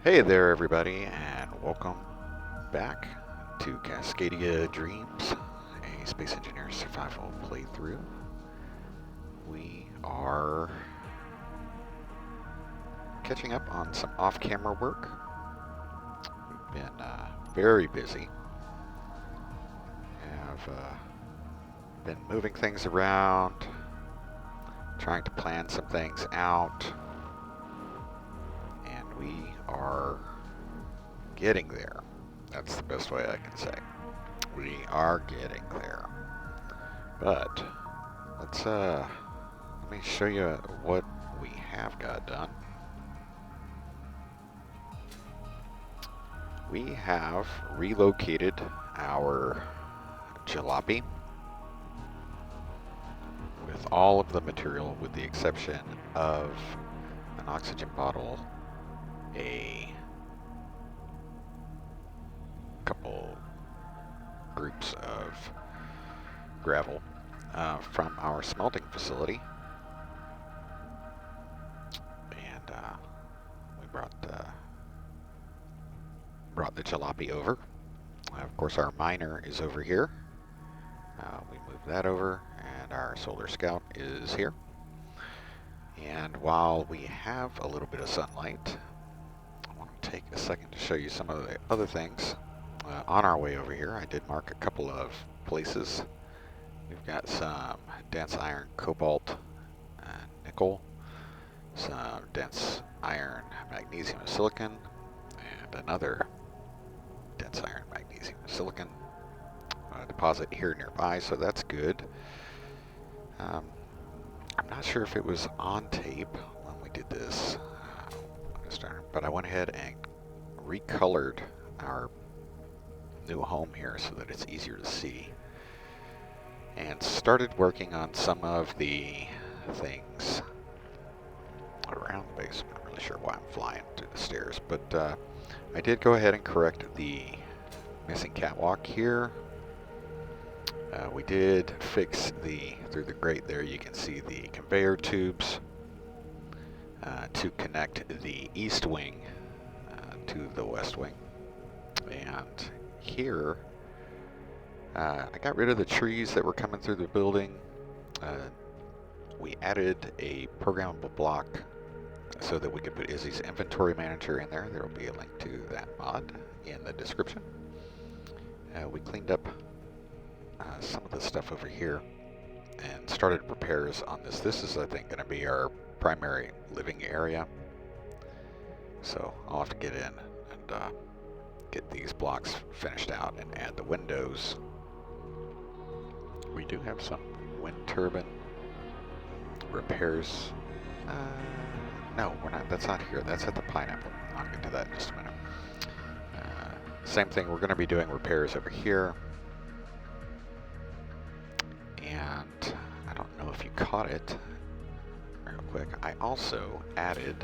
Hey there, everybody, and welcome back to Cascadia Dreams, a Space Engineer Survival playthrough. We are catching up on some off-camera work. We've been very busy. Have been moving things around, trying to plan some things out, and we are getting there. That's the best way I can say. We are getting there. But let me show you what we have got done. We have relocated our jalopy with all of the material with the exception of an oxygen bottle, a couple groups of gravel from our smelting facility, and we brought the jalopy over. Of course, our miner is over here. We moved that over, and our solar scout is here. And while we have a little bit of sunlight, I want to take a second to show you some of the other things. On our way over here, I did mark a couple of places. We've got some dense iron, cobalt, nickel, some dense iron, magnesium, and silicon, and another dense iron, magnesium, and silicon deposit here nearby, so that's good. I'm not sure if it was on tape when we did this, but I went ahead and recolored our new home here so that it's easier to see, and started working on some of the things around the base. I'm not really sure why I'm flying through the stairs, but I did go ahead and correct the missing catwalk here. We did fix through the grate there, you can see the conveyor tubes to connect the east wing to the west wing. And here, I got rid of the trees that were coming through the building. We added a programmable block so that we could put Izzy's inventory manager in there. There will be a link to that mod in the description. We cleaned up some of the stuff over here and started repairs on this. This is, I think, going to be our primary living area. So I'll have to get in and get these blocks finished out and add the windows. We do have some wind turbine repairs. No, we're not. That's not here. That's at the pineapple. I'll get to that in just a minute. Same thing. We're going to be doing repairs over here. And I don't know if you caught it real quick. I also added,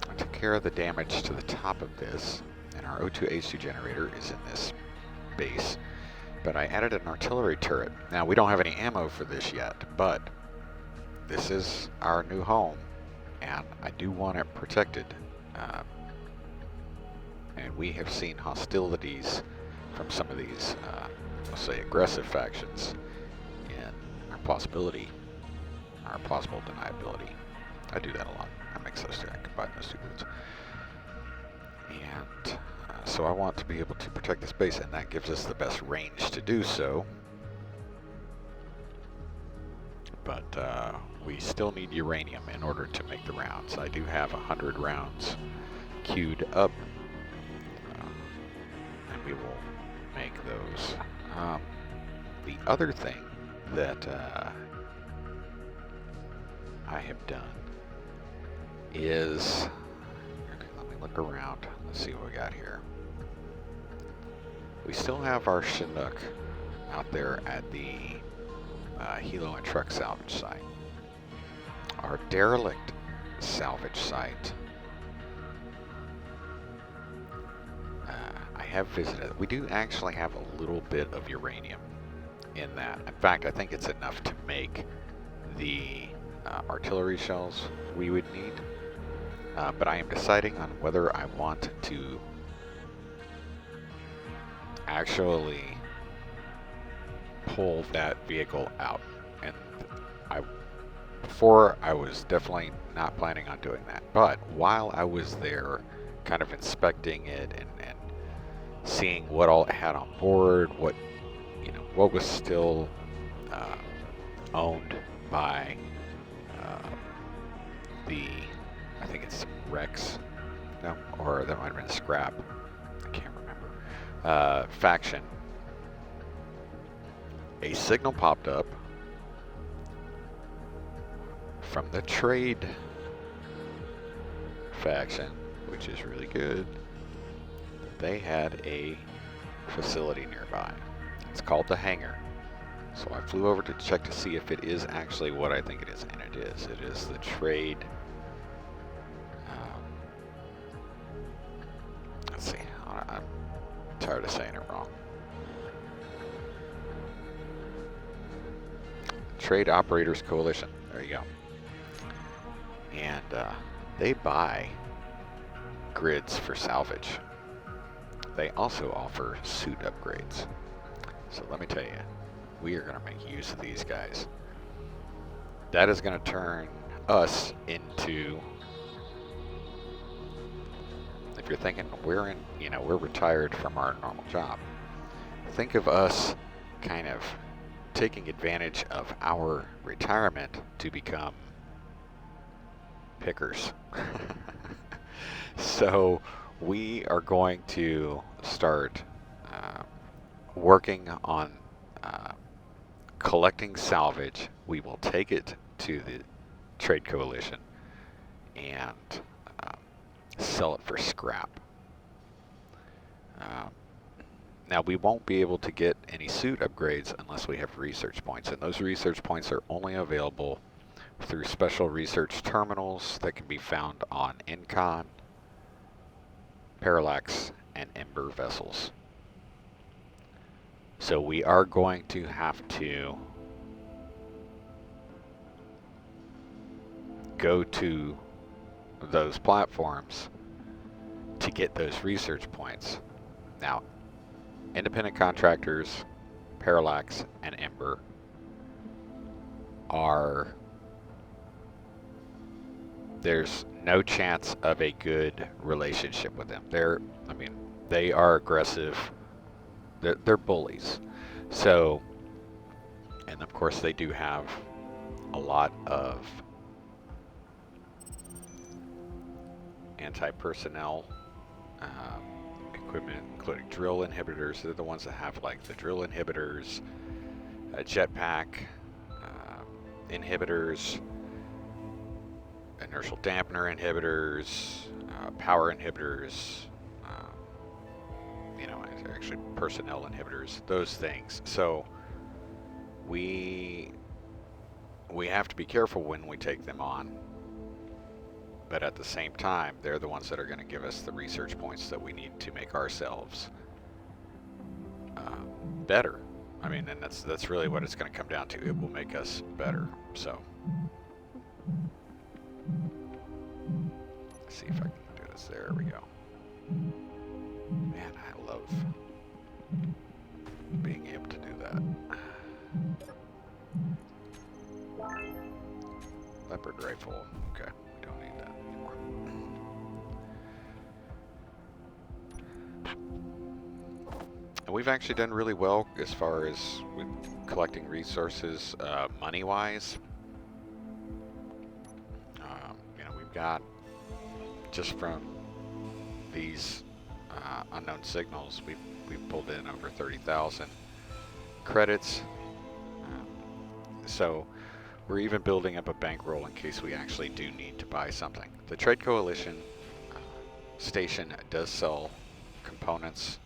I took care of the damage to the top of this, and our O2H2 generator is in this base, but I added an artillery turret. Now, we don't have any ammo for this yet, but this is our new home, and I do want it protected. And we have seen hostilities from some of these, let's say, aggressive factions in our possible deniability. I do that a lot. I mix those two. I combine those two goods. And so I want to be able to protect the space, and that gives us the best range to do so. But we still need uranium in order to make the rounds. I do have 100 rounds queued up, and we will make those. The other thing that I have done is, let me look around. Let's see what we got here. We still have our Chinook out there at the helo and truck salvage site. Our derelict salvage site, I have visited. We do actually have a little bit of uranium in that. In fact, I think it's enough to make the artillery shells we would need. but I am deciding on whether I want to actually pull that vehicle out. And before I was definitely not planning on doing that, but while I was there kind of inspecting it and seeing what all it had on board, what was still owned by I think it's Rex, no, or that might have been Scrap, I can't remember, faction, a signal popped up from the trade faction, which is really good. They had a facility nearby. It's called the Hangar. So I flew over to check to see if it is actually what I think it is, and it is. It is the trade. Let's see. I'm tired of saying it wrong. Trade Operators Coalition. There you go. And they buy grids for salvage. They also offer suit upgrades. So let me tell you, we are going to make use of these guys. That is going to turn us into, if you're thinking we're retired from our normal job, think of us kind of taking advantage of our retirement to become pickers. So we are going to start working on collecting salvage. We will take it to the Trade Coalition and sell it for scrap. Now we won't be able to get any suit upgrades unless we have research points, and those research points are only available through special research terminals that can be found on Incon, Parallax, and Ember vessels. So we are going to have to go to those platforms to get those research points. Now, independent contractors, Parallax, and Ember there's no chance of a good relationship with them. They are aggressive. They're bullies. So, and of course they do have a lot of anti-personnel equipment, including drill inhibitors. They're the ones that have like the drill inhibitors, jetpack inhibitors, inertial dampener inhibitors, power inhibitors, actually personnel inhibitors, those things. So we have to be careful when we take them on, but at the same time, they're the ones that are going to give us the research points that we need to make ourselves better. I mean, and that's really what it's going to come down to. It will make us better. So let's see if I can do this. There we go. Man, I love being able to do that. Leopard rifle. Okay, we don't need that anymore. And we've actually done really well as far as with collecting resources, money-wise. We've got, just from these unknown signals, we've pulled in over 30,000 credits. So we're even building up a bankroll in case we actually do need to buy something. The Trade Coalition station does sell components,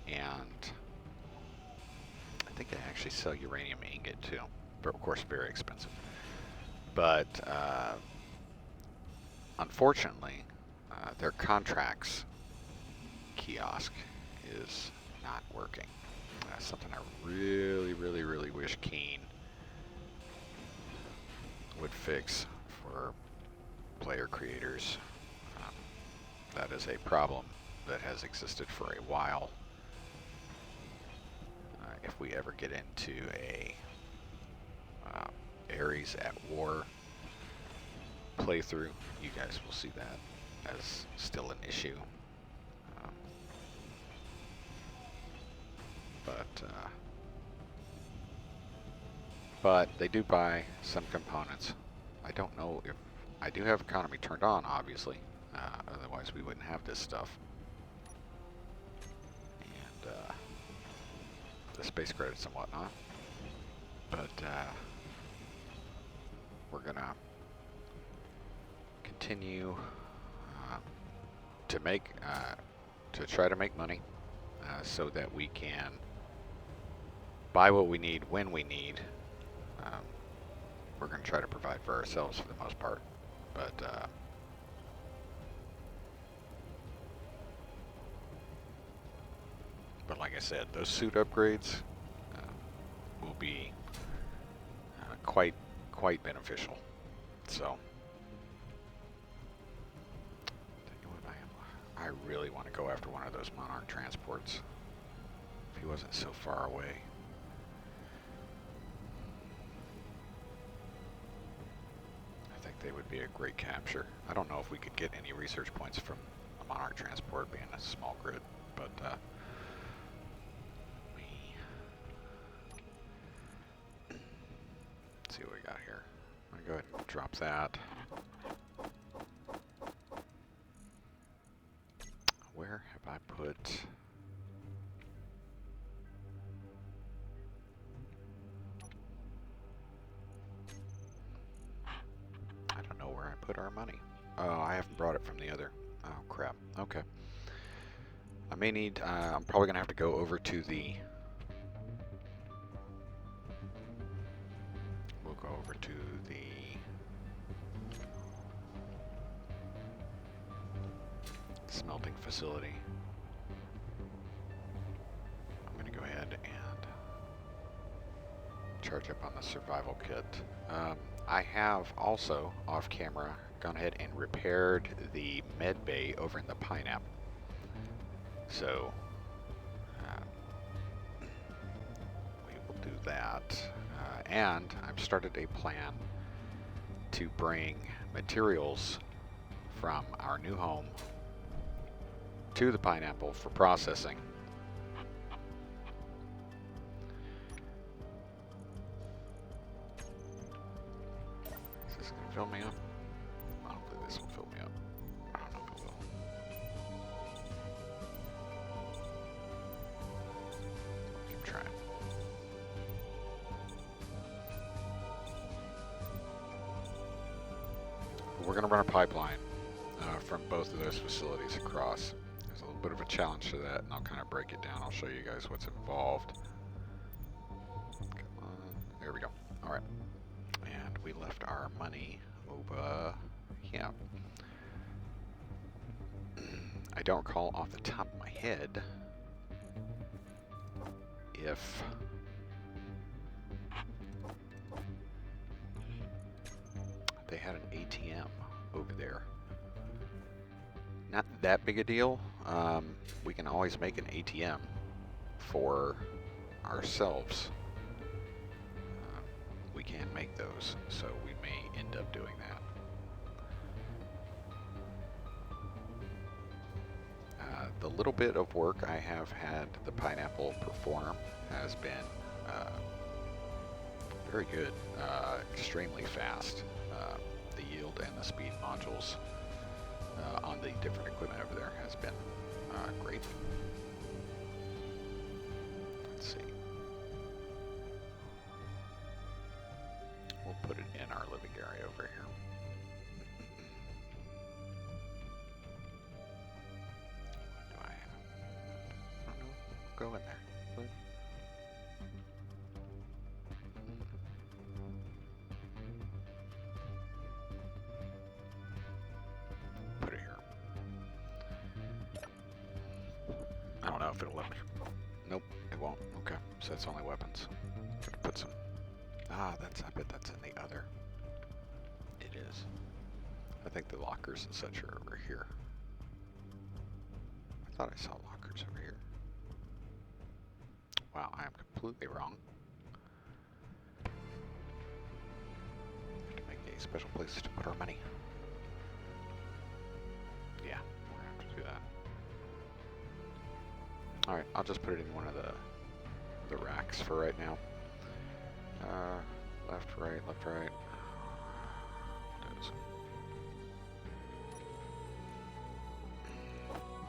and I think they actually sell uranium ingot too, but of course very expensive. But unfortunately, their contracts kiosk is not working. That's something I really, really, really wish Keen would fix for player creators. That is a problem that has existed for a while. If we ever get into a Ares at War playthrough, you guys will see that as still an issue. But they do buy some components. I don't know if I do have economy turned on, obviously. Otherwise we wouldn't have this stuff. And the space credits and whatnot. But we're gonna continue to make to try to make money so that we can buy what we need when we need. We're going to try to provide for ourselves for the most part, but like I said, those suit upgrades will be quite beneficial. So I really want to go after one of those Monarch transports. If he wasn't so far away. They would be a great capture. I don't know if we could get any research points from a Monarch transport being a small grid, but let's see what we got here. I'm gonna go ahead and drop that. Where have I put? Put our money. Oh, I haven't brought it from the other. Oh, crap. Okay. I may need, I'm probably going to have to go over to the, we'll go over to the smelting facility. I'm going to go ahead and charge up on the survival kit. I have also, off camera, gone ahead and repaired the med bay over in the pineapple. So, we will do that. And I've started a plan to bring materials from our new home to the pineapple for processing. Fill me up. Hopefully this will fill me up. I don't know if it will. Keep trying. We're going to run a pipeline from both of those facilities across. There's a little bit of a challenge to that, and I'll kind of break it down. I'll show you guys what's involved. Come on. There we go. All right. And we left our money over here. I don't recall off the top of my head if they had an ATM over there. Not that big a deal. We can always make an ATM for ourselves. We can make those, so we may end up doing that. The little bit of work I have had the pineapple perform has been very good, extremely fast. The yield and the speed modules on the different equipment over there has been great. Let's see. We'll put it in our living area over here. What do I have? I don't know. Go in there. Put it here. I don't know if it'll let me. Nope, it won't. Okay, so that's only weapons. Put some. Ah, I bet that's in the other. is. I think the lockers and such are over here. I thought I saw lockers over here. Wow, I am completely wrong. To make a special place to put our money. Yeah, we're gonna have to do that. Alright, I'll just put it in one of the racks for right now. Left, right, left, right.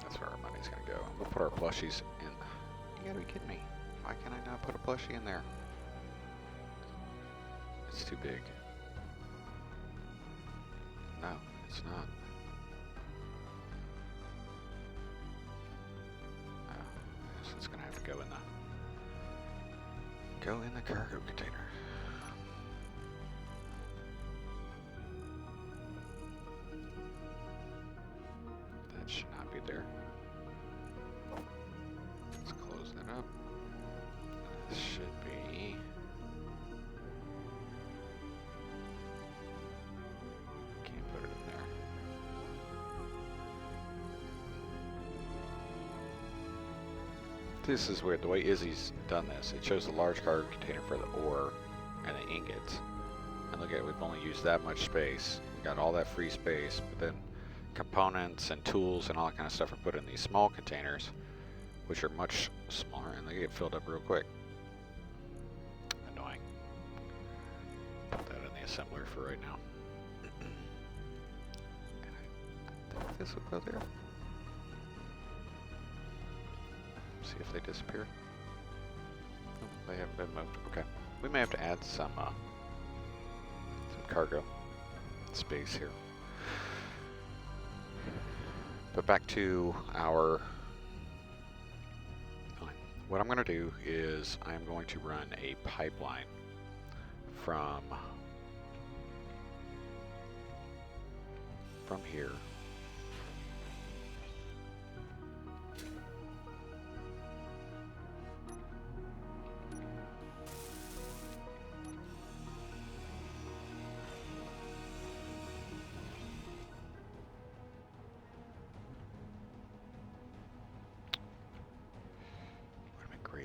That's where our money's gonna go. We'll put our plushies in. You gotta be kidding me. Why can I not put a plushie in there? It's too big. No, it's not. Oh, so it's gonna have to go in the cargo container. That should not be there. Let's close that up. This should be. Can't put it in there. This is weird. The way Izzy's done this, it shows the large cargo container for the ore and the ingots. And look at it, we've only used that much space. We got all that free space, but then components and tools and all that kind of stuff are put in these small containers, which are much smaller, and they get filled up real quick. Annoying. Put that in the assembler for right now. I think this will go there. See if they disappear. Oh, they haven't been moved. Okay. We may have to add some cargo space here. But back to our line. What I'm going to do is I'm going to run a pipeline from here.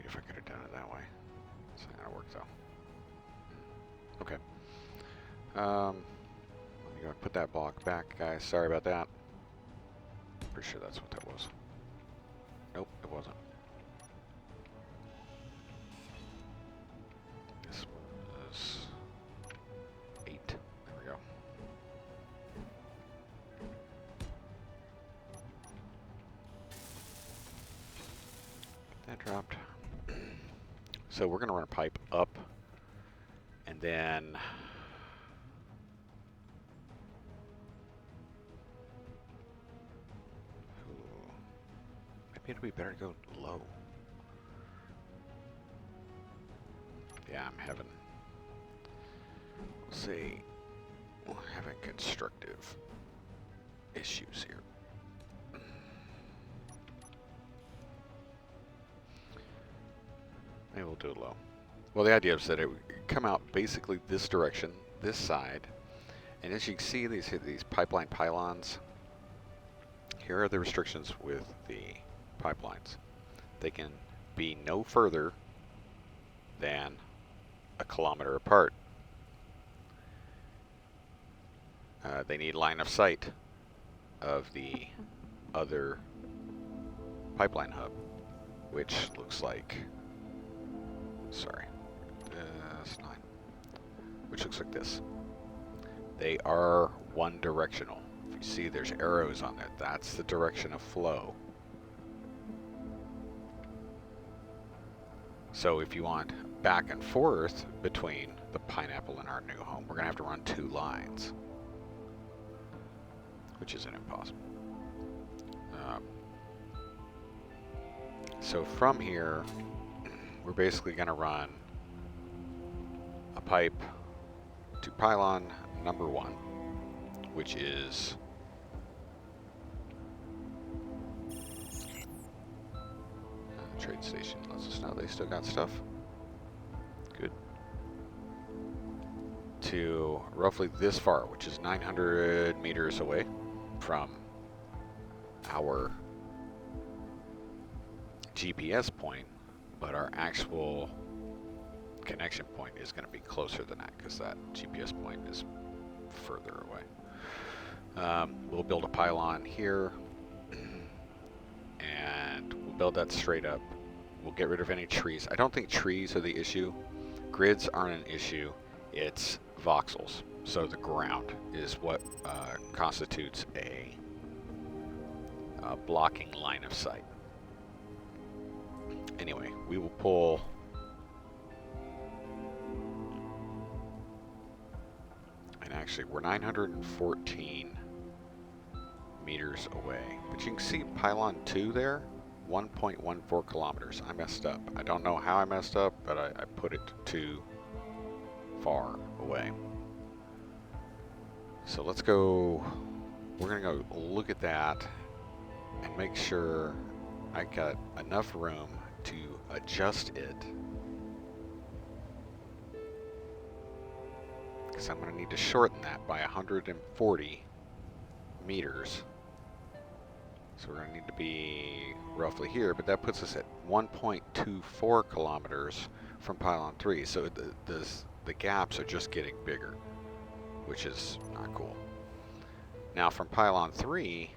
If I could have done it that way. It's not gonna work though. Okay. Let me go and put that block back, guys. Sorry about that. Pretty sure that's what that was. Nope, it wasn't. This was 8. There we go. That dropped. So we're going to run a pipe up, and then maybe it'd be better to go low. Yeah, I'm having, we'll see, we're having constructive issues here. Maybe we'll do it low. Well, the idea is that it would come out basically this direction, this side, and as you can see, these pipeline pylons. Here are the restrictions with the pipelines. They can be no further than 1 kilometer apart. They need line of sight of the other pipeline hub, which looks like, sorry, that's 9, which looks like this. They are one directional. If you see there's arrows on there, that's the direction of flow. So if you want back and forth between the pineapple and our new home, we're gonna have to run 2 lines, which isn't impossible. So from here, we're basically going to run a pipe to pylon number 1, which is trade station. Lets us know they still got stuff. Good. to roughly this far, which is 900 meters away from our GPS point, but our actual connection point is going to be closer than that because that GPS point is further away. We'll build a pylon here, and we'll build that straight up. We'll get rid of any trees. I don't think trees are the issue. Grids aren't an issue. It's voxels. So the ground is what constitutes a blocking line of sight. Anyway, we will pull and actually we're 914 meters away, but you can see pylon 2 there, 1.14 kilometers. I messed up. I don't know how I messed up, but I put it too far away. So let's go, we're gonna go look at that and make sure I got enough room to adjust it, because I'm going to need to shorten that by 140 meters. So we're going to need to be roughly here, but that puts us at 1.24 kilometers from pylon 3. So the gaps are just getting bigger, which is not cool. Now from pylon 3,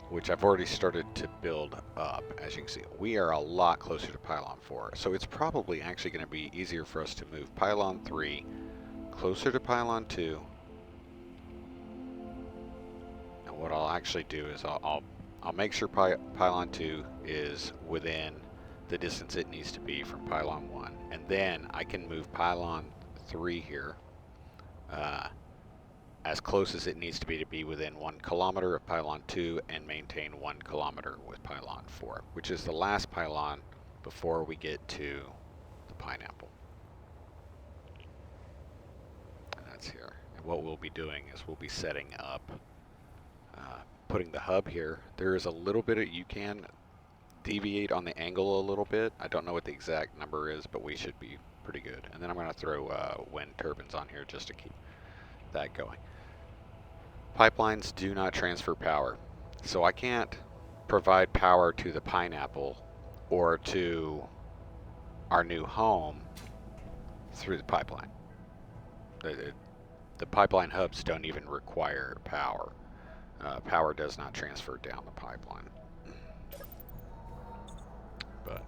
which I've already started to build up, as you can see, we are a lot closer to pylon 4. So it's probably actually going to be easier for us to move pylon 3 closer to pylon 2. And what I'll actually do is I'll make sure pylon 2 is within the distance it needs to be from pylon 1. And then I can move pylon 3 here as close as it needs to be within 1 kilometer of pylon 2 and maintain 1 kilometer with pylon 4, which is the last pylon before we get to the pineapple. And that's here. And what we'll be doing is we'll be setting up, putting the hub here. There is a little bit you can deviate on the angle a little bit. I don't know what the exact number is, but we should be pretty good. And then I'm going to throw wind turbines on here just to keep that going. Pipelines do not transfer power, so I can't provide power to the pineapple or to our new home through the pipeline. The pipeline hubs don't even require power. Power does not transfer down the pipeline. But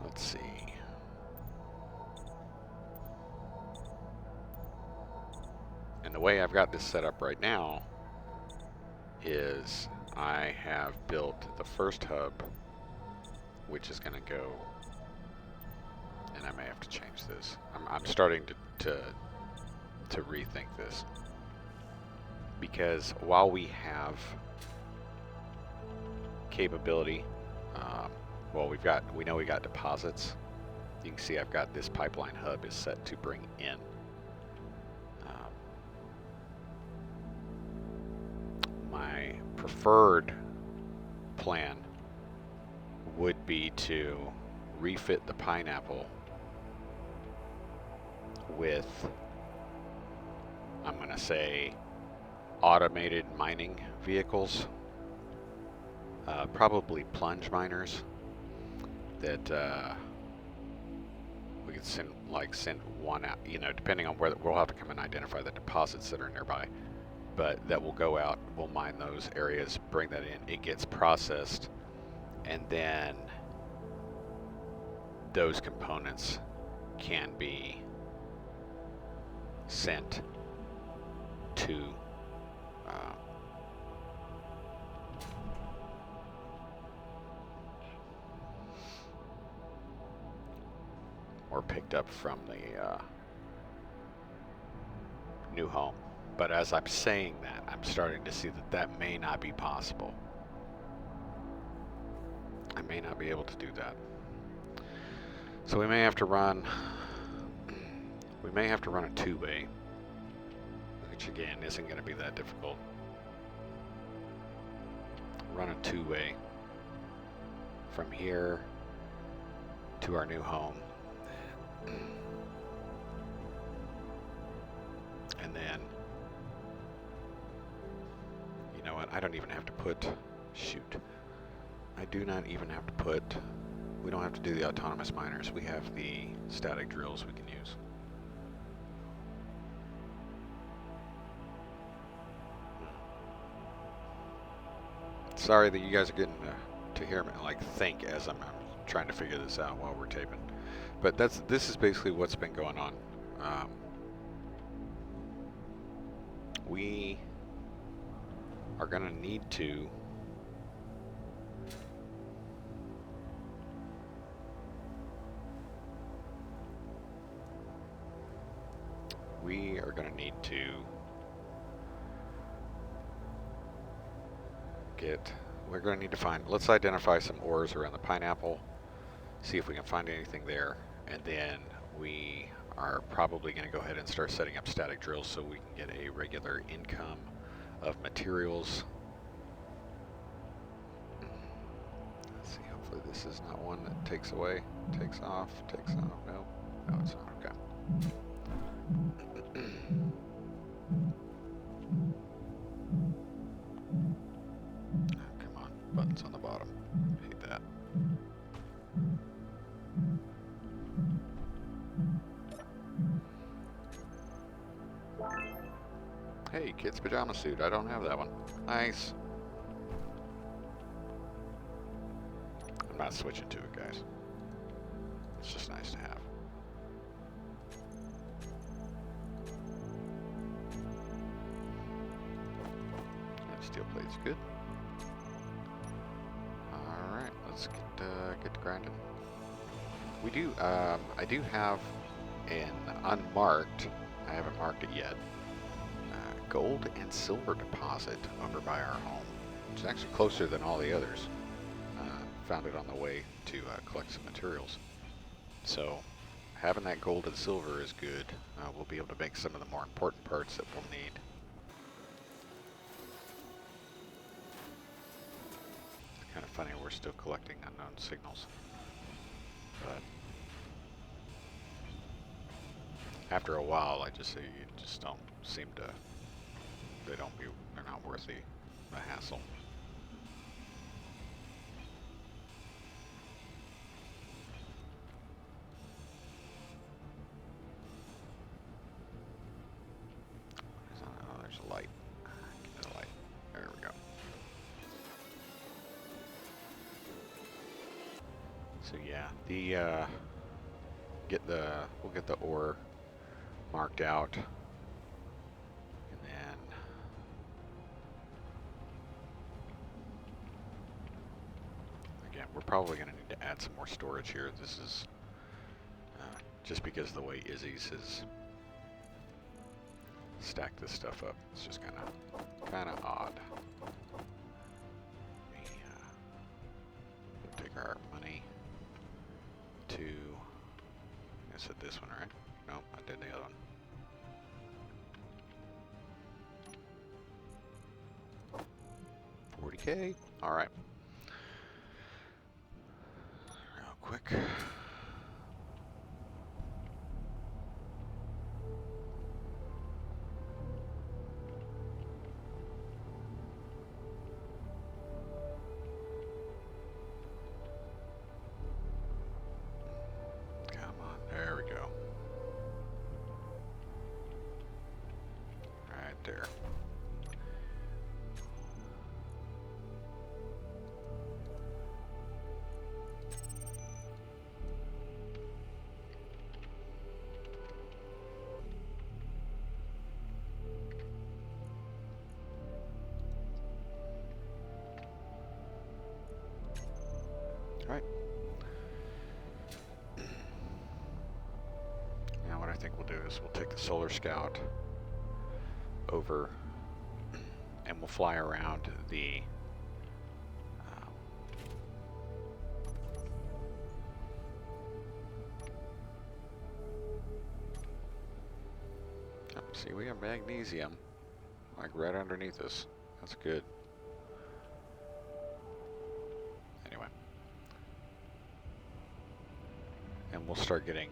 let's see. And the way I've got this set up right now is I have built the first hub, which is going to go, and I may have to change this. I'm starting to rethink this, because while we have capability, well, we know we got deposits. You can see I've got this pipeline hub is set to bring in. My preferred plan would be to refit the pineapple with, I'm going to say, automated mining vehicles, probably plunge miners that we could send one out, depending on where we'll have to come and identify the deposits that are nearby. But that will go out, we'll mine those areas, bring that in, it gets processed, and then those components can be sent to or picked up from the new home. But as I'm saying that, I'm starting to see that that may not be possible. I may not be able to do that. So we may have to run a two-way, which again isn't going to be that difficult. Run a two-way from here to our new home. And then, you know what, I don't even have to put, shoot. I do not even have to put, we don't have to do the autonomous miners. We have the static drills we can use. Sorry that you guys are getting to hear me like think as I'm trying to figure this out while we're taping. But this is basically what's been going on. We are going to need to we're going to need to find, let's identify some ores around the pineapple, see if we can find anything there, and then we are probably going to go ahead and start setting up static drills so we can get a regular income of materials. Let's see, hopefully this is not one that takes away, takes off, no, it's not, okay. Come on, buttons on the bottom, hate that. Hey, kid's pajama suit. I don't have that one. Nice. I'm not switching to it, guys. It's just nice to have. And steel plate's good. All right, let's get to grinding. We do. I do have an unmarked. I haven't marked it yet. Gold and silver deposit over by our home, which is actually closer than all the others. Found it on the way to collect some materials. So having that gold and silver is good. We'll be able to make some of the more important parts that we'll need. It's kind of funny we're still collecting unknown signals. But after a while, I just say you just don't seem to. They're not worth the hassle. Oh, there's a light. Get the light. There we go. So yeah, we'll get the ore marked out. We're probably going to need to add some more storage here. This is just because of the way Izzy's has stacked this stuff up. It's just kind of odd. We'll take our money to. I said this one, right? No, I did the other one. 40K. All right. Quick. Come on, there we go. Right there. Right. Now what I think we'll do is we'll take the Solar Scout over and we'll fly around the see, we have magnesium like right underneath us. That's good. Anyway. And we'll start getting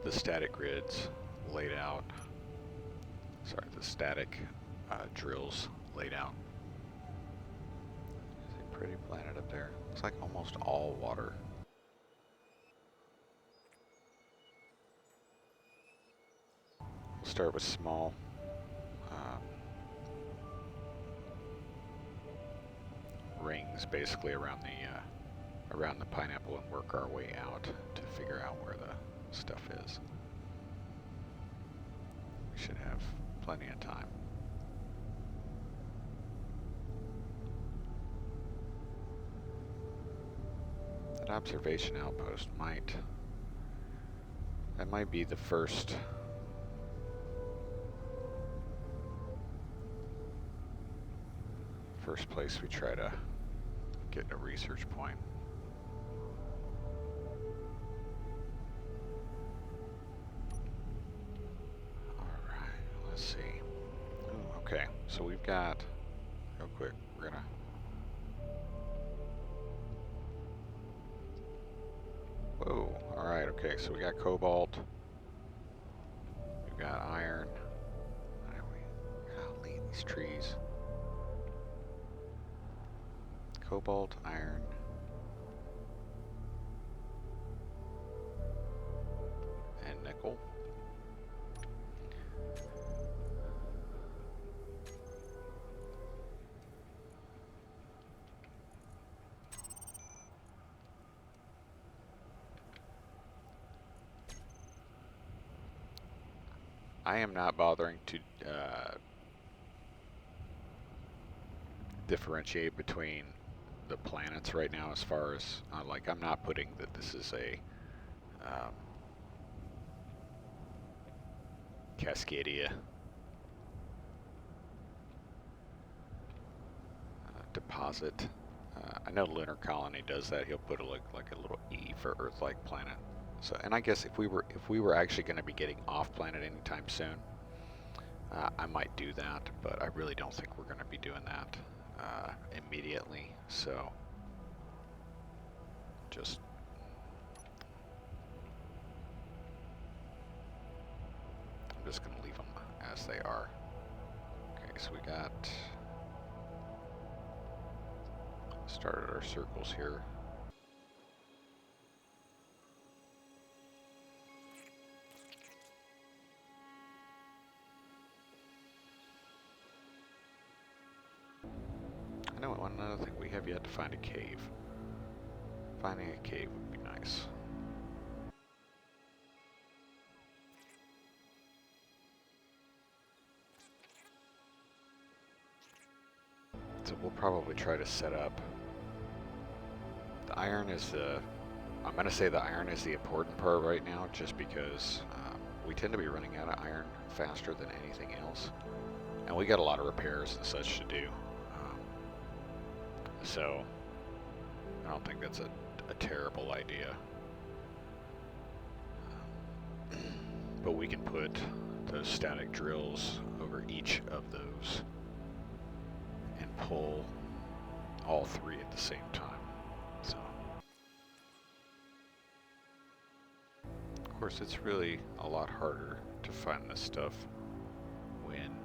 the static grids laid out. Sorry, the static drills laid out. It's a pretty planet up there. Looks like almost all water. We'll start with small. Rings basically around the pineapple and work our way out to figure out where the stuff is. We should have plenty of time. That observation outpost might be the first place we try to get a research point. Alright, let's see. Ooh, okay, so we've got, real quick, we're gonna whoa, alright, okay, so we got cobalt, we've got iron. Golly, these trees. Cobalt, iron, and nickel. I am not bothering to differentiate between the planets right now as far as, like, I'm not putting that this is a Cascadia deposit. I know Lunar Colony does that. He'll put like a little E for Earth-like planet. So, and I guess if we were actually going to be getting off planet anytime soon, I might do that, but I really don't think we're going to be doing that immediately. So just I'm just going to leave them as they are. Okay, so we got started our circles here. I know one other thing, we have yet to find a cave. Finding a cave would be nice. So we'll probably try to set up. The iron is the, I'm going to say the iron is the important part right now, just because we tend to be running out of iron faster than anything else. And we got a lot of repairs and such to do. So I don't think that's a terrible idea. But we can put those static drills over each of those and pull all three at the same time. So, of course, it's really a lot harder to find this stuff when,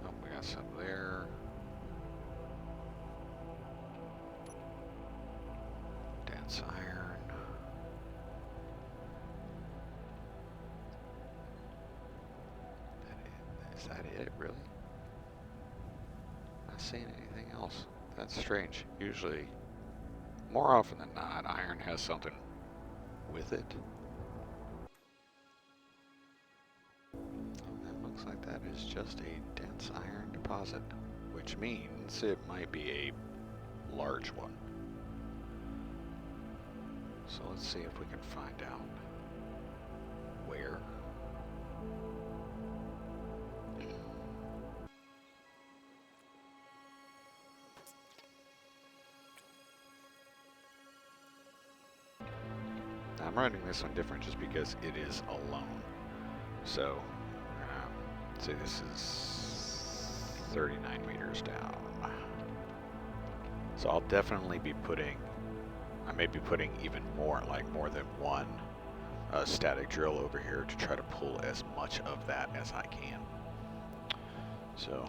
oh, we got some there. Dense iron. Is that it, really? Not seeing anything else. That's strange. Usually, more often than not, iron has something with it. That looks like that is just a dense iron deposit, which means it might be a large one. So let's see if we can find out where. I'm writing this one different just because it is alone. So, see, this is 39 meters down. So I'll definitely be putting I may be putting even more, like more than one static drill over here to try to pull as much of that as I can. So,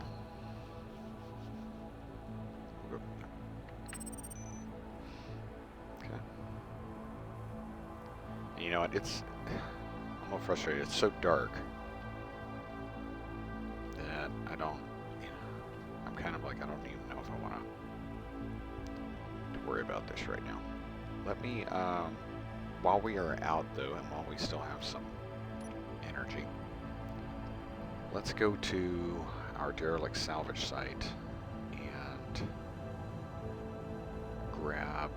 okay. And you know what? I'm a little frustrated. It's so dark that I don't. I'm kind of like I don't even know if I want to worry about this right now. Let me, while we are out though, and while we still have some energy, let's go to our derelict salvage site and grab,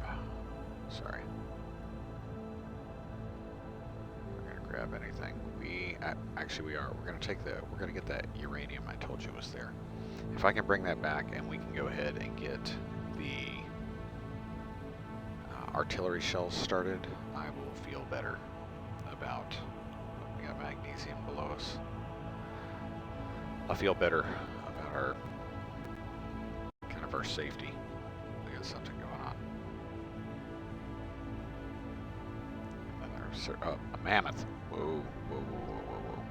sorry, we're gonna grab anything. Actually we are, we're gonna get that uranium I told you was there. If I can bring that back and we can go ahead and get the artillery shells started, I will feel better about, we got magnesium below us. I feel better about our, kind of our safety. We got something going on. A mammoth. Whoa, whoa, whoa, whoa, whoa, whoa.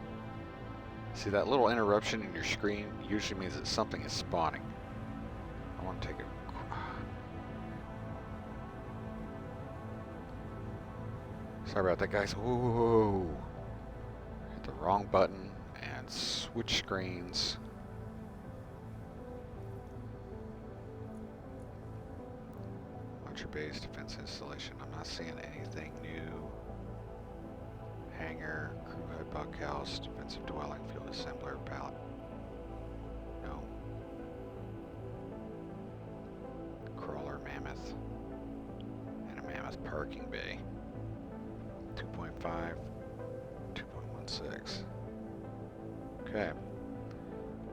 See that little interruption in your screen usually means that something is spawning. I want to take a sorry about that, guys. Whoa. Hit the wrong button and switch screens. Launcher base defense installation. I'm not seeing anything new. Hangar, crew head bunkhouse, defensive dwelling, field assembler, pallet. No. Crawler mammoth. And a mammoth parking bay. 2.5, 2.16. Okay.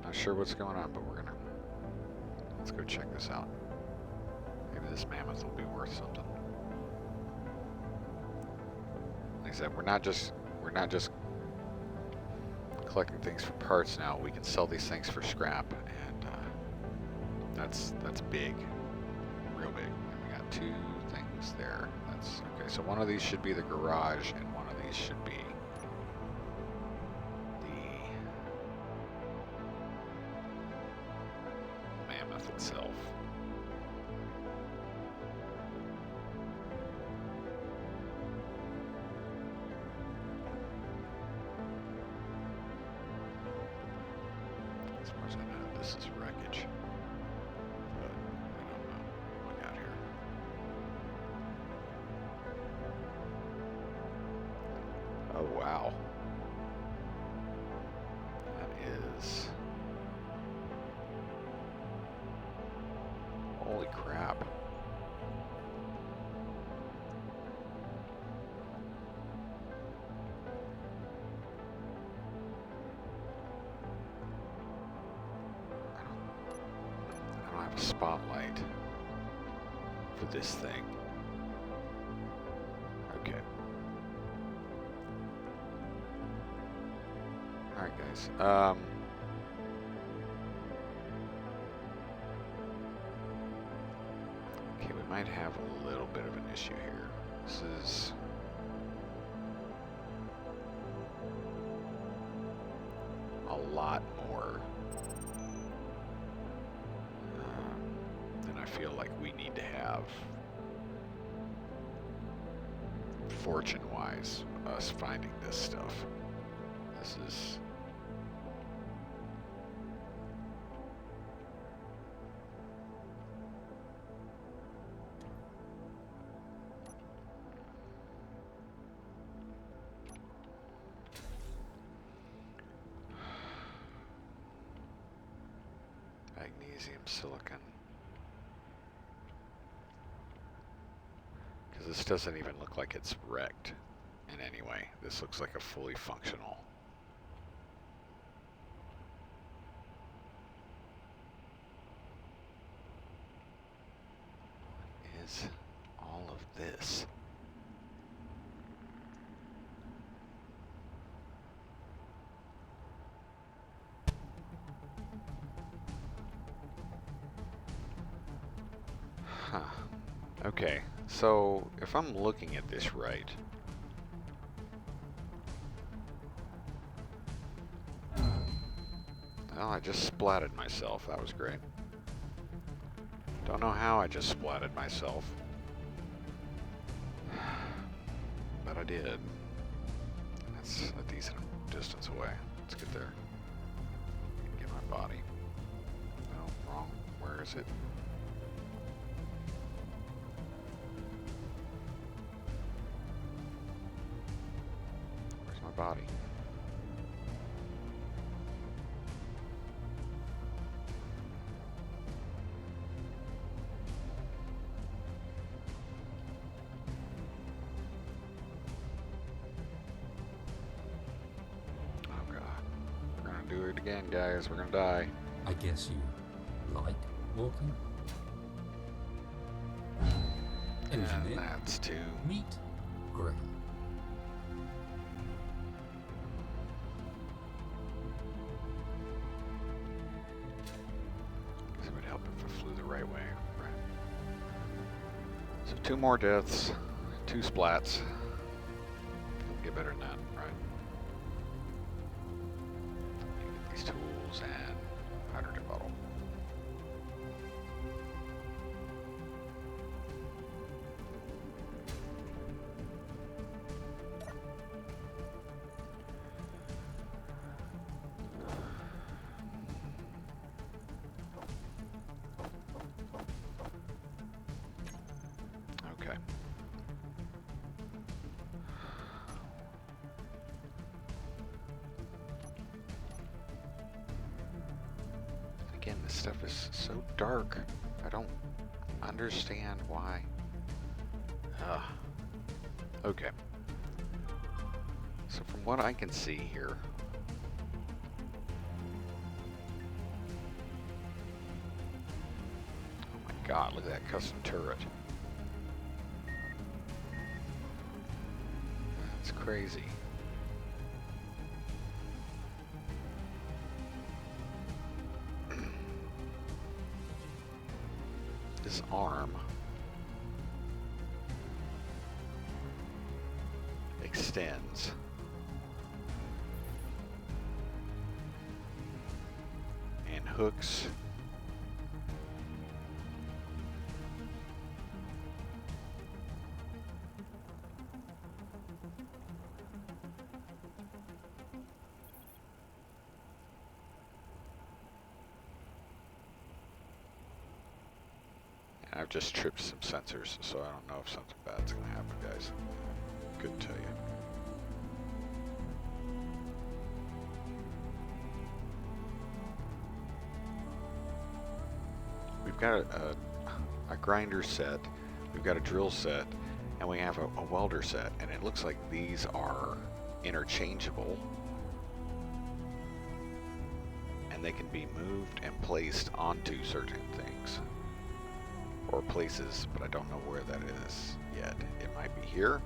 Not sure what's going on, but let's go check this out. Maybe this mammoth will be worth something. Like I said, we're not just collecting things for parts now. We can sell these things for scrap, and that's big, real big. And we got 2 things there. That's okay. So one of these should be the garage, and one of these should be the mammoth itself. As far as I know, this is wreckage, but I don't know. Look out here. Oh wow. That is... Holy crap. I don't have a spotlight for this thing. Okay. Alright guys, okay, we might have a little bit of an issue here. This is a lot more than I feel like we need to have fortune-wise, us finding this stuff. This is... magnesium, silicon. Because this doesn't even look like it's wrecked in any way. This looks like a fully functional. What is all of this? Huh. Okay, so if I'm looking at this right, well, I just splatted myself. That was great. Don't know how I just splatted myself, but I did. That's a decent distance away. Let's get there. Get my body. No, wrong. Where is it? Where's my body? Do it again, guys. We're gonna die. I guess you like walking? And that's two. Meet Graham. This would help if I flew the right way, right? So 2 more deaths, 2 splats. Get better than that, right? These tools and hydrogen bottle. Okay. Again, this stuff is so dark. I don't understand why. Okay. So from what I can see here, oh my god, look at that custom turret. That's crazy. This arm extends. And hooks. I've just tripped some sensors, so I don't know if something bad's gonna happen, guys. Couldn't tell you. We've got a grinder set, we've got a drill set, and we have a welder set, and it looks like these are interchangeable. And they can be moved and placed onto certain things. Or places, but I don't know where that is yet. It might be here,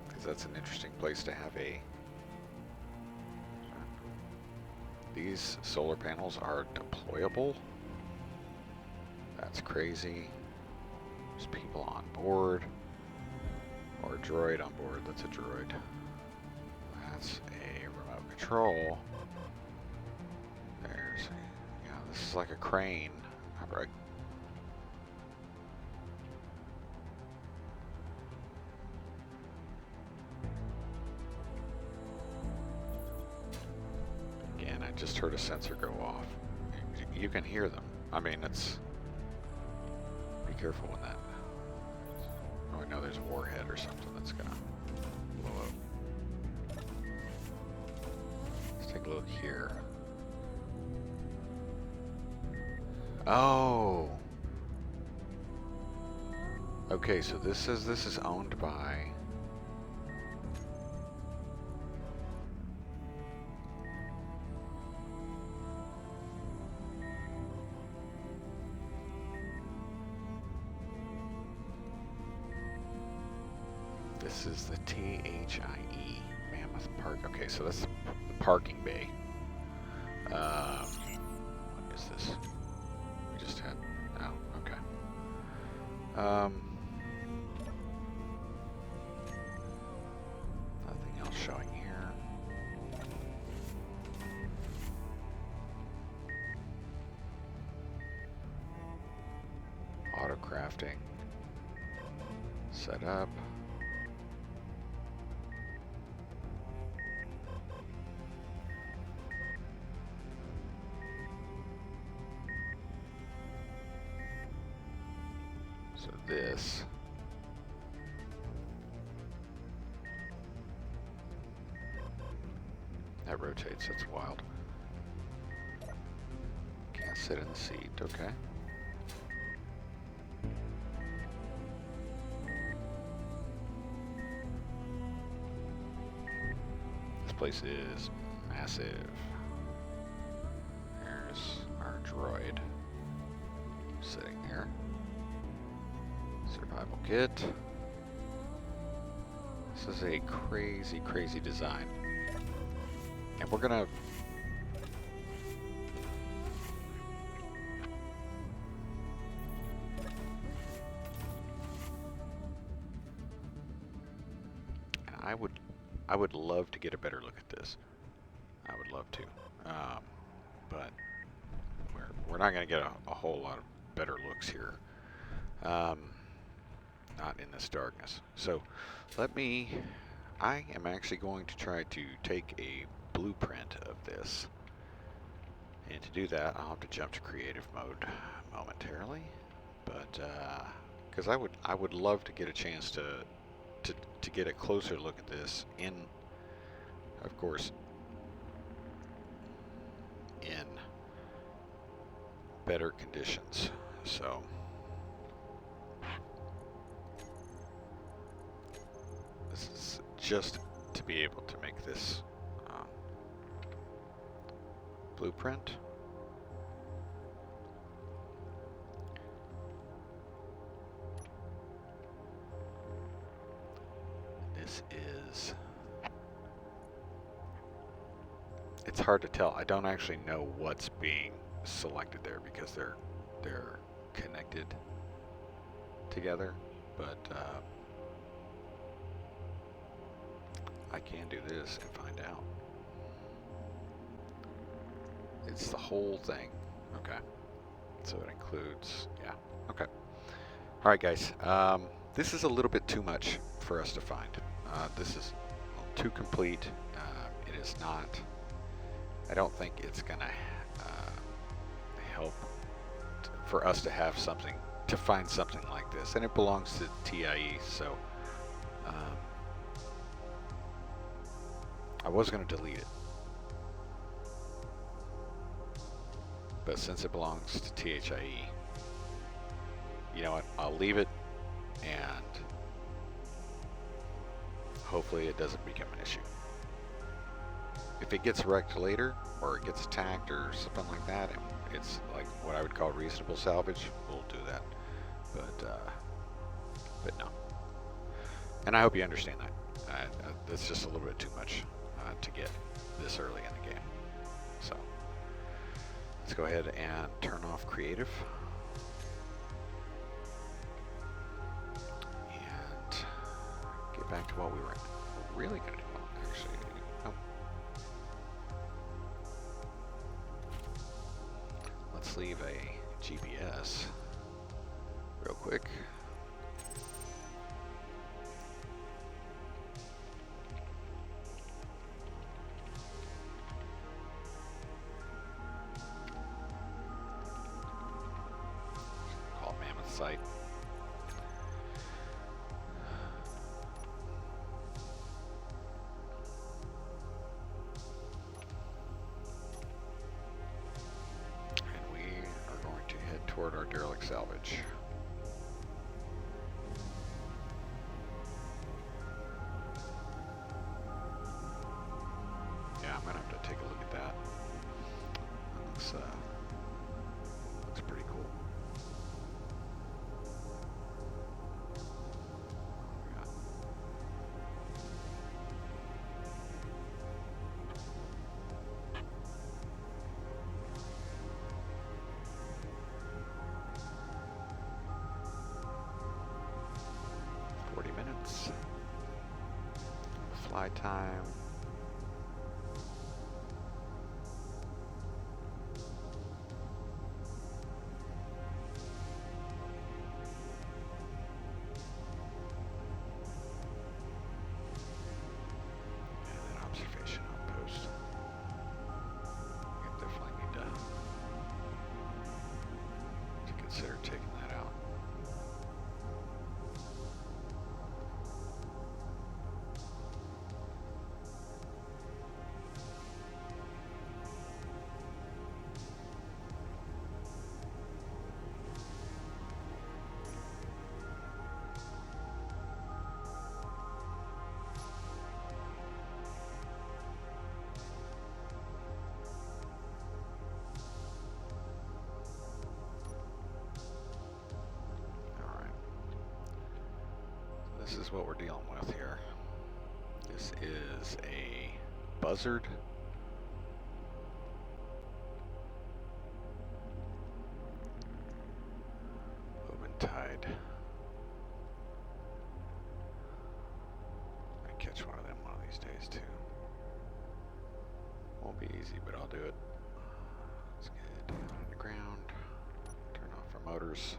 because that's an interesting place to have a... These solar panels are deployable. That's crazy. There's people on board. Or a droid on board. That's a droid. That's a remote control. There's... Yeah, this is like a crane. Right. Again, I just heard a sensor go off. You can hear them. I mean, it's... Be careful when that... Oh, I know there's a warhead or something that's gonna blow up. Let's take a look here. Oh. Okay, so this says this is owned by... This is the THIE, Mammoth Park. Okay, so that's the parking bay. What is this? We just had... Oh, okay. Nothing else showing here. Auto crafting. Set up. So this. That rotates, that's wild. Can't sit in the seat, okay. This place is massive. There's our droid sitting there. Survival kit. This is a crazy, crazy design. And we're gonna I would love to get a better look at this. I would love to. But we're not gonna get a whole lot of better looks here. Not in this darkness. So I am actually going to try to take a blueprint of this. And to do that, I'll have to jump to creative mode momentarily. But, because I would love to get a chance to get a closer look at this in, of course, in better conditions. So this is just to be able to make this blueprint. This is, it's hard to tell. I don't actually know what's being selected there because they're connected together, but I can do this and find out. It's the whole thing. Okay. So it includes, yeah. Okay. All right, guys. This is a little bit too much for us to find. This is too complete. It is not. I don't think it's gonna help for us to have something, to find something like this, and it belongs to TIE. So I was gonna delete it, but since it belongs to THIE, you know what? I'll leave it, and hopefully it doesn't become an issue. If it gets wrecked later, or it gets attacked, or something like that, and it's like what I would call reasonable salvage, we'll do that. But no. And I hope you understand that. That's just a little bit too much to get this early in the game. So let's go ahead and turn off creative. And get back to what we were really going to do. Actually, oh. Let's leave a GPS real quick. Call it Mammoth Site. Toward our derelict salvage. Yeah, I'm gonna have to take a look at that. Looks pretty cool. fly time. And then observation outpost. We definitely need to consider taking that out. This is what we're dealing with here. This is a buzzard. Tide. I catch one of them one of these days too. Won't be easy, but I'll do it. Let's get down on the ground. Turn off our motors.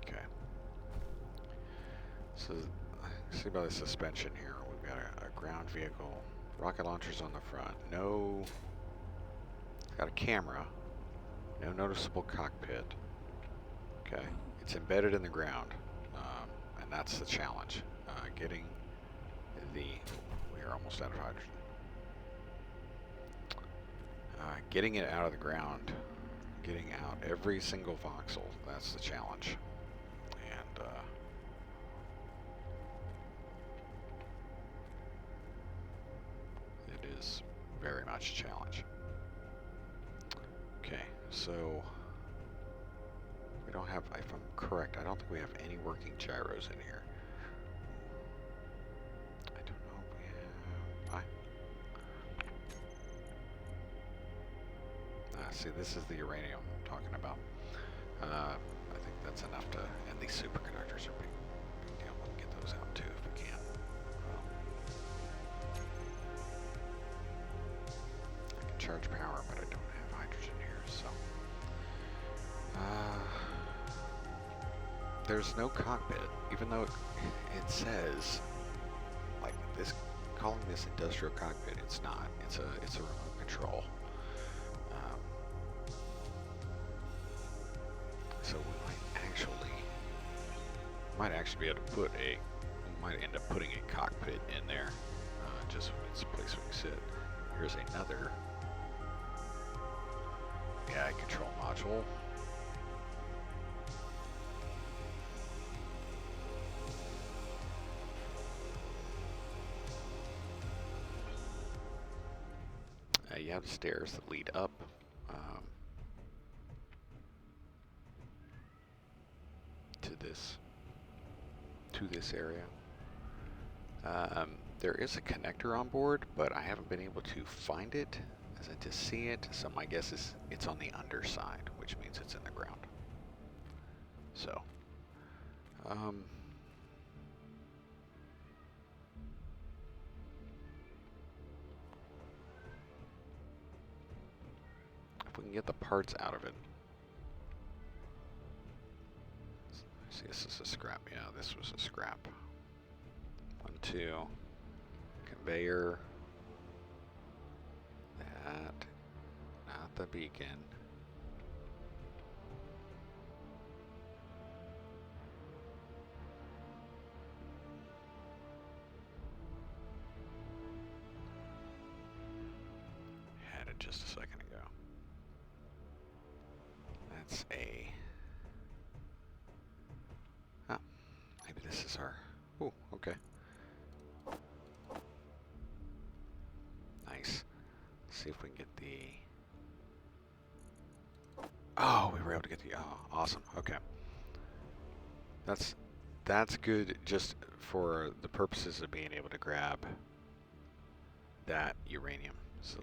Okay. So, see by the suspension here, we've got a ground vehicle, rocket launchers on the front. No, it's got a camera. No noticeable cockpit. Okay, it's embedded in the ground, and that's the challenge. Getting the, we are almost out of hydrogen. Getting it out of the ground, getting out every single voxel, that's the challenge. And it is very much a challenge. Okay, so we don't have, if I'm correct, I don't think we have any working gyros in here. I don't know if we have, see, this is the uranium I'm talking about. I think that's enough to, and these superconductors are big deal. We can get those out too if we can. I can charge power, but I don't have hydrogen here, so. There's no cockpit, even though it says, like this, calling this industrial cockpit, it's not. It's a remote control. So we might actually be able to put we might end up putting a cockpit in there, just so it's a place we can sit. Here's another AI control module. You have stairs that lead up. To this area. There is a connector on board, but I haven't been able to find it as in to see it, so my guess is it's on the underside, which means it's in the ground. So, if we can get the parts out of it. See, this is a scrap. Yeah, this was a scrap. 1, 2. Conveyor. That. Not the beacon. Had it just a second ago. That's a... maybe this is our... Oh, okay. Nice. Let's see if we can get the... Oh, we were able to get the... Oh, awesome. Okay. That's good just for the purposes of being able to grab that uranium. So,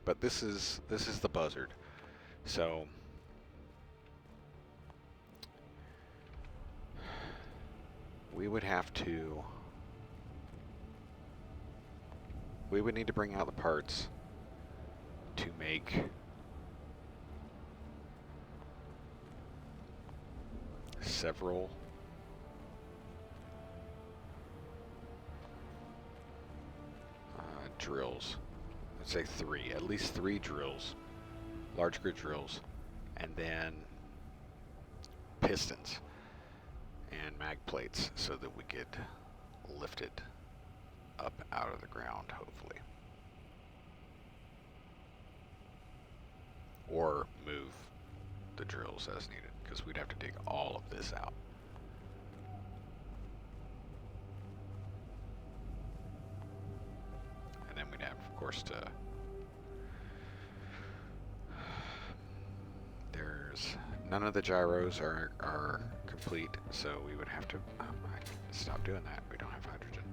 but this is the buzzard. So... we would have to... We would need to bring out the parts to make several drills. Let's say three, at least 3 drills, large grid drills, and then pistons and mag plates so that we could lift it up out of the ground, hopefully. Or move the drills as needed, because we'd have to dig all of this out. And then we'd have, of course, to... There's... None of the gyros are complete, so we would have to... stop doing that. We don't have hydrogen.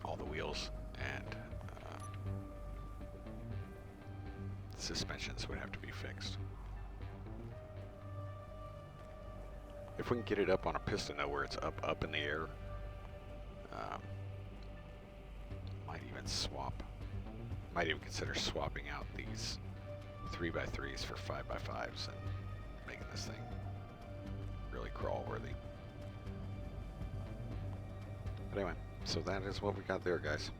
All the wheels and suspensions would have to be fixed. If we can get it up on a piston though, where it's up in the air, might even swap. Might even consider swapping out these 3x3s for 5x5s and making this thing really crawl worthy. But anyway, so that is what we got there, guys.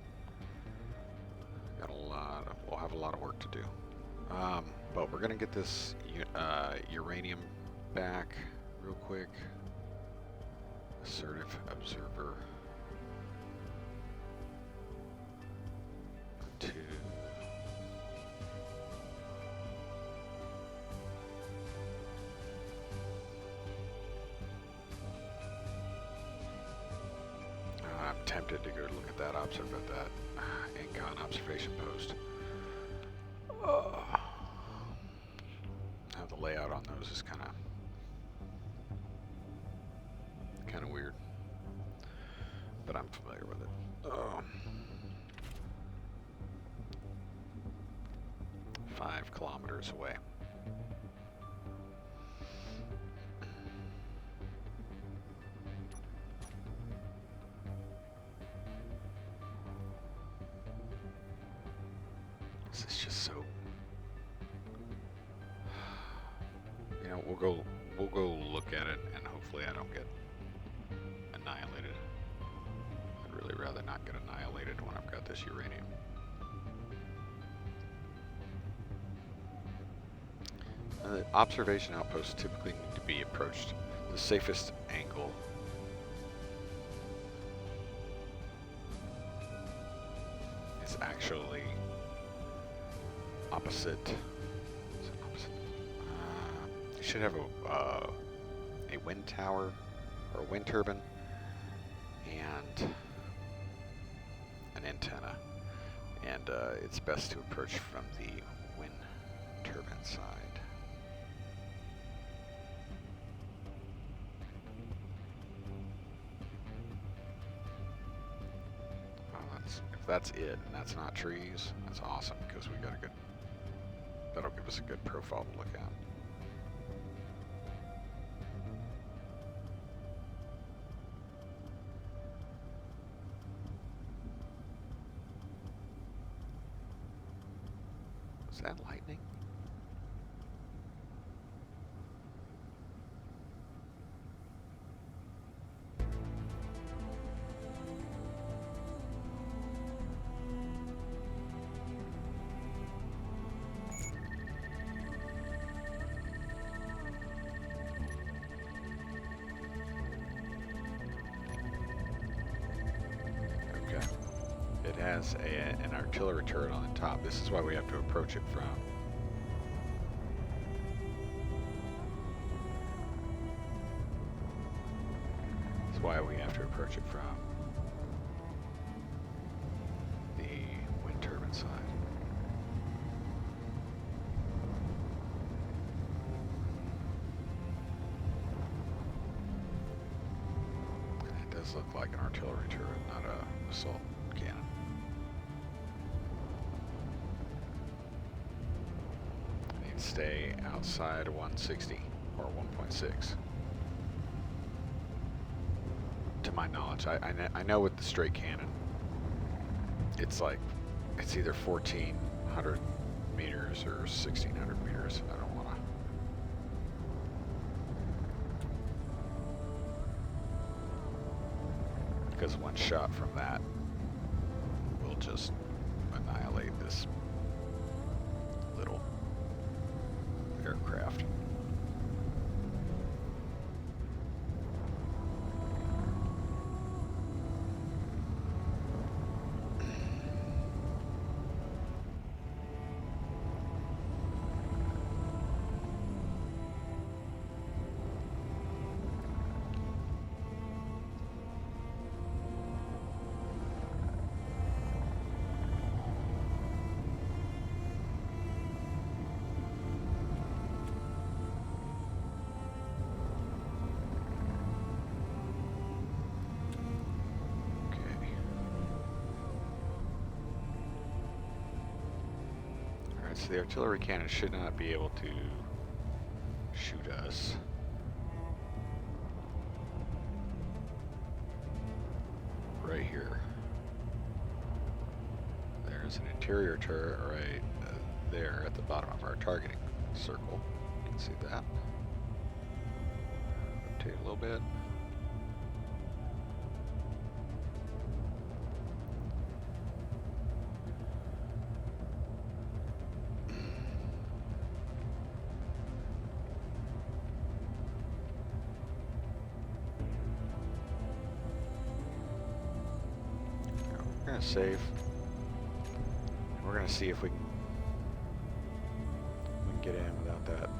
Got we'll have a lot of work to do. But we're gonna get this uranium back real quick. Assertive observer. 2. I'm tempted to go look at that Incon observation post. Now the layout on those is kind of weird, but I'm familiar with it. 5 kilometers away. This is just so... You know, we'll go look at it, and hopefully I don't get annihilated. I'd really rather not get annihilated when I've got this uranium. Observation outposts typically need to be approached the safest angle is actually opposite. Is it opposite? You should have a wind tower or a wind turbine and an antenna, and it's best to approach from the wind turbine side. If that's it, and that's not trees, that's awesome, because we got a good, that'll give us a good profile to look at. Is that lightning? It has an artillery turret on the top. This is why we have to approach it from. That's why we have to approach it from the wind turbine side. It does look like an artillery turret, not a assault cannon. Stay outside 160 or 1.6. my knowledge. I know with the straight cannon, it's like, it's either 1,400 meters or 1,600 meters. I don't want to. Because one shot from that will just annihilate this little aircraft. So the artillery cannon should not be able to shoot us. Right here. There's an interior turret right there at the bottom of our targeting circle. You can see that. Rotate a little bit. We're gonna save. We're gonna see if we can get in without that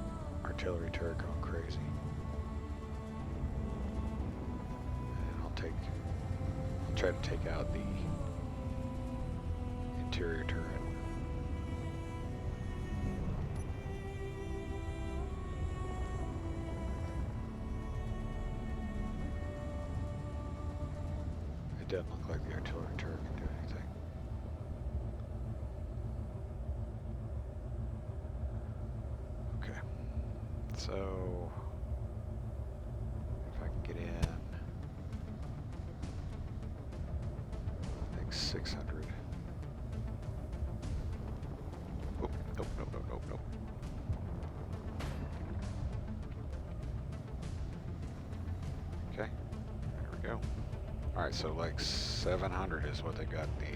artillery turret going crazy. And I'll try to take out the interior turret. It doesn't look like the artillery turret can do anything. Okay. So, if I can get in, I think 600. Oh, nope, nope, nope, nope, nope. Okay, there we go. Alright, so like 700 is what they got the,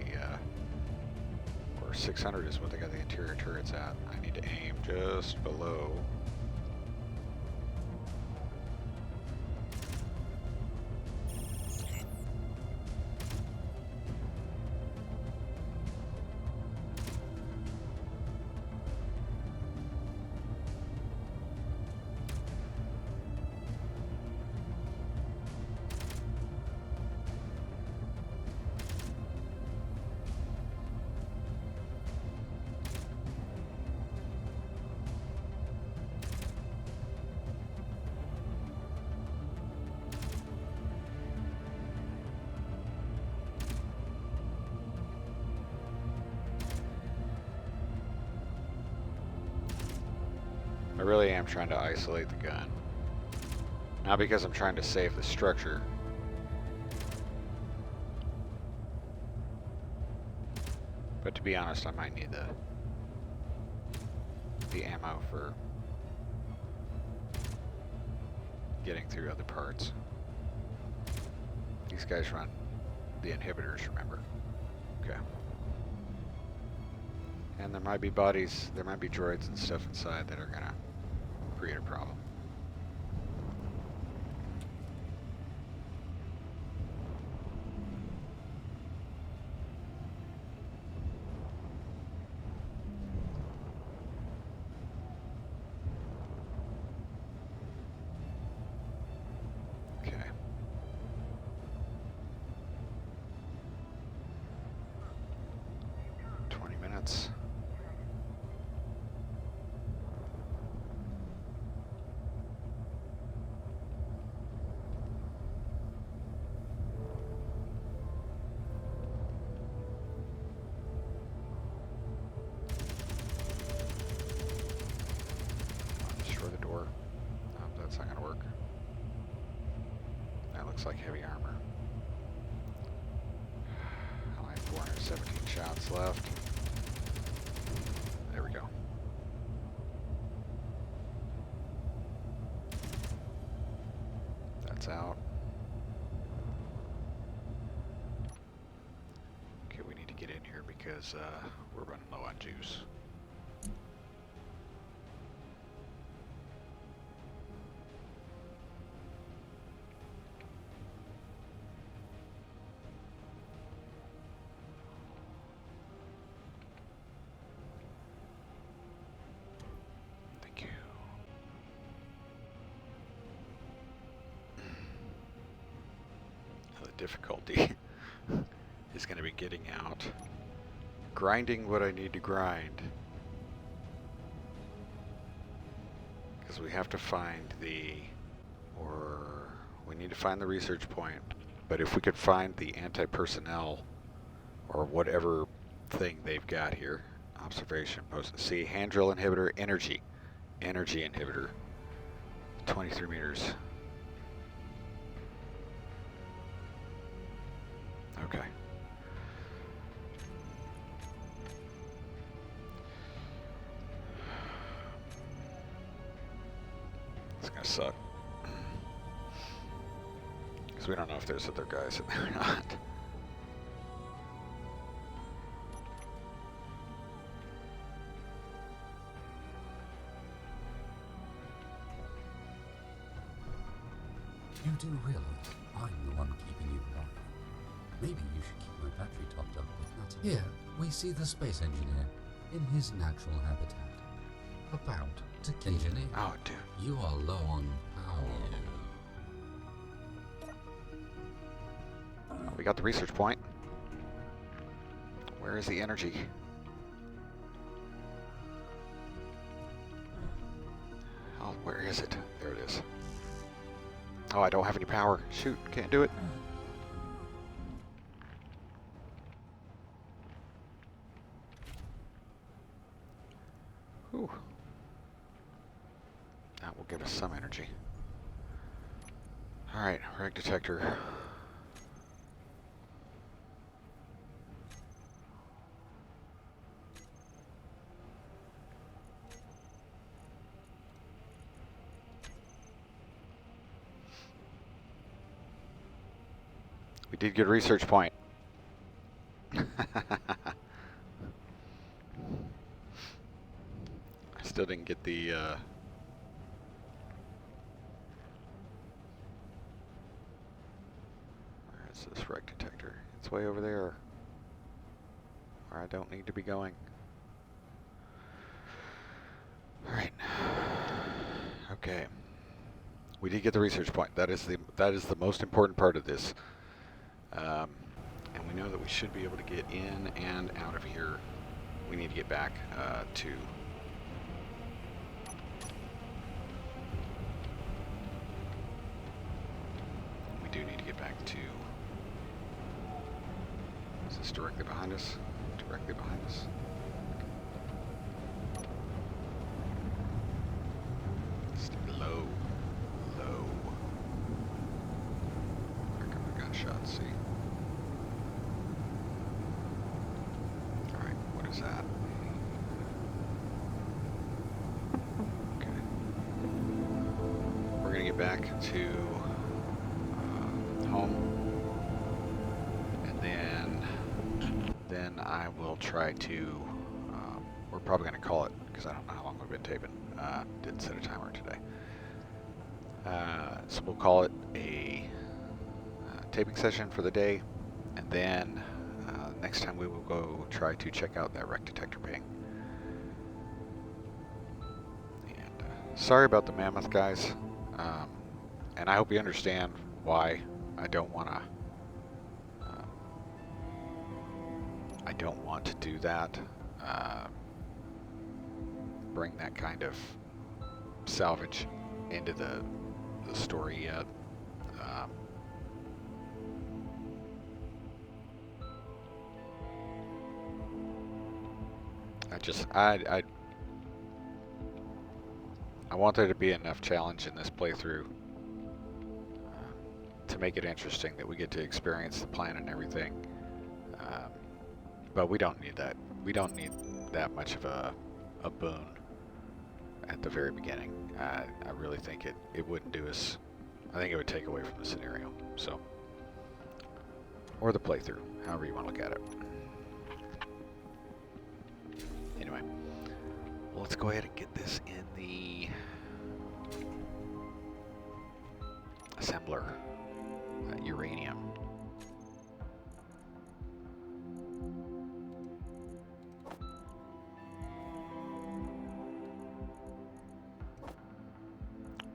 or 600 is what they got the interior turrets at. I need to aim just below. I really am trying to isolate the gun. Not because I'm trying to save the structure. But to be honest, I might need the ammo for getting through other parts. These guys run the inhibitors, remember? Okay. And there might be bodies, there might be droids and stuff inside that are gonna create a problem. Okay. Minutes. Destroy the door. No, that's not gonna work. That looks like heavy armor. 417 shots left. There we go. That's out. Okay, we need to get in here because we're running low on juice. Thank you. The difficulty is going to be getting out, grinding what I need to grind, because we have to find we need to find the research point, but if we could find the anti-personnel or whatever thing they've got here, observation post, see, hand drill inhibitor, energy inhibitor, 23 meters. Okay. It's gonna suck. Because we don't know if there's other guys in there or not. You do realize I'm the one keeping you alive. Maybe you should keep my battery topped up with that. Here, we see the space engineer in his natural habitat. About to kill engineer. Oh, dude. You are low on power. We got the research point. Where is the energy? Oh, where is it? There it is. Oh, I don't have any power. Shoot, can't do it. Whew. That will give us some energy. Alright, reg detector. We did get a research point. I still didn't get the where is this reg detector? It's way over there. Where I don't need to be going. Alright. Okay. We did get the research point. That is the most important part of this. And we know that we should be able to get in and out of here. We need to get back to we do need to get back to, is this directly behind us? Directly behind us. Stay low. Low. Here come the gunshots, see? Alright, what is that? Okay. We're gonna get back to home, and then I will try to, we're probably gonna call it, because I don't know how long we've been taping. Didn't set a timer today. So we'll call it a taping session for the day, and then next time we will go try to check out that rec detector ping. And sorry about the mammoth, guys, and I hope you understand why I don't want to do that. Bring that kind of salvage into the story yet. I want there to be enough challenge in this playthrough to make it interesting, that we get to experience the planet and everything. But we don't need that. We don't need that much of a boon at the very beginning. I really think it wouldn't do us. I think it would take away from the scenario. So, or the playthrough, however you want to look at it. Anyway, well, let's go ahead and get this in the assembler. Uranium.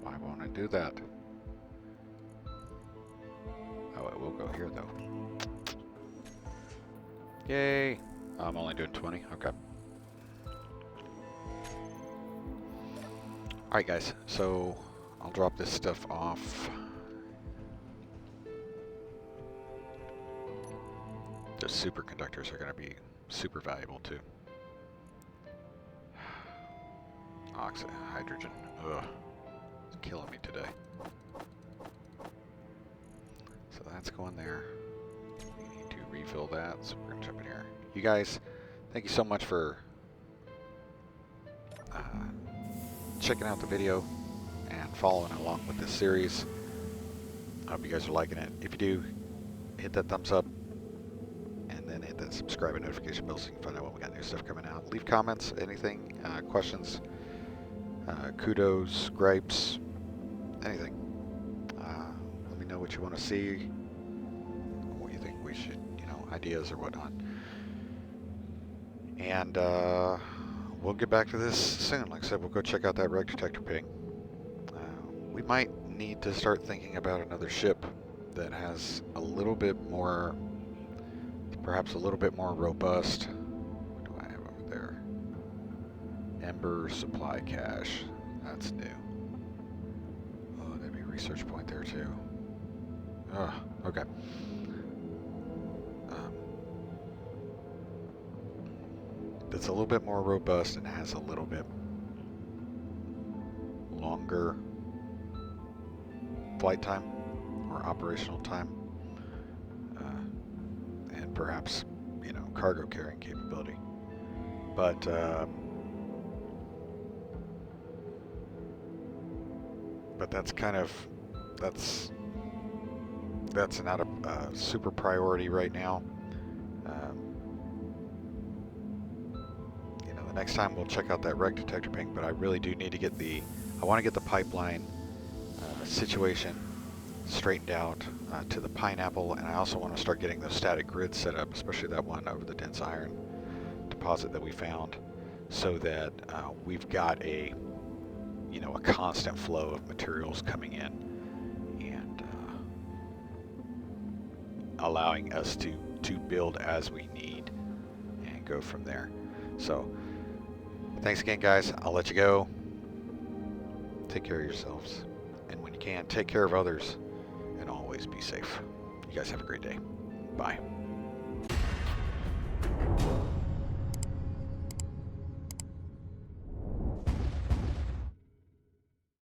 Why won't I do that? Oh, it will go here though. Yay! I'm only doing 20. Okay. Alright guys, so I'll drop this stuff off. The superconductors are going to be super valuable too. Hydrogen. Ugh. It's killing me today. So that's going there. We need to refill that, so we're going to jump in here. You guys, thank you so much for checking out the video and following along with this series. I hope you guys are liking it. If you do, hit that thumbs up and then hit that subscribe and notification bell so you can find out when we got new stuff coming out. Leave comments, anything, questions, kudos, gripes, anything. Let me know what you want to see, what you think we should, ideas or whatnot. And we'll get back to this soon. Like I said, we'll go check out that wreck detector ping. We might need to start thinking about another ship that has a little bit more, perhaps a little bit more robust. What do I have over there? Ember supply cache. That's new. Oh, there'd be a research point there too. Oh, okay. That's a little bit more robust and has a little bit longer flight time or operational time, and perhaps cargo carrying capability. But that's kind of that's not a super priority right now. Next time we'll check out that wreck detector ping, but I really do need to get I want to get the pipeline situation straightened out to the Pineapple, and I also want to start getting those static grids set up, especially that one over the dense iron deposit that we found, so that we've got a constant flow of materials coming in and allowing us to build as we need and go from there. So thanks again, guys. I'll let you go. Take care of yourselves. And when you can, take care of others. And always be safe. You guys have a great day. Bye.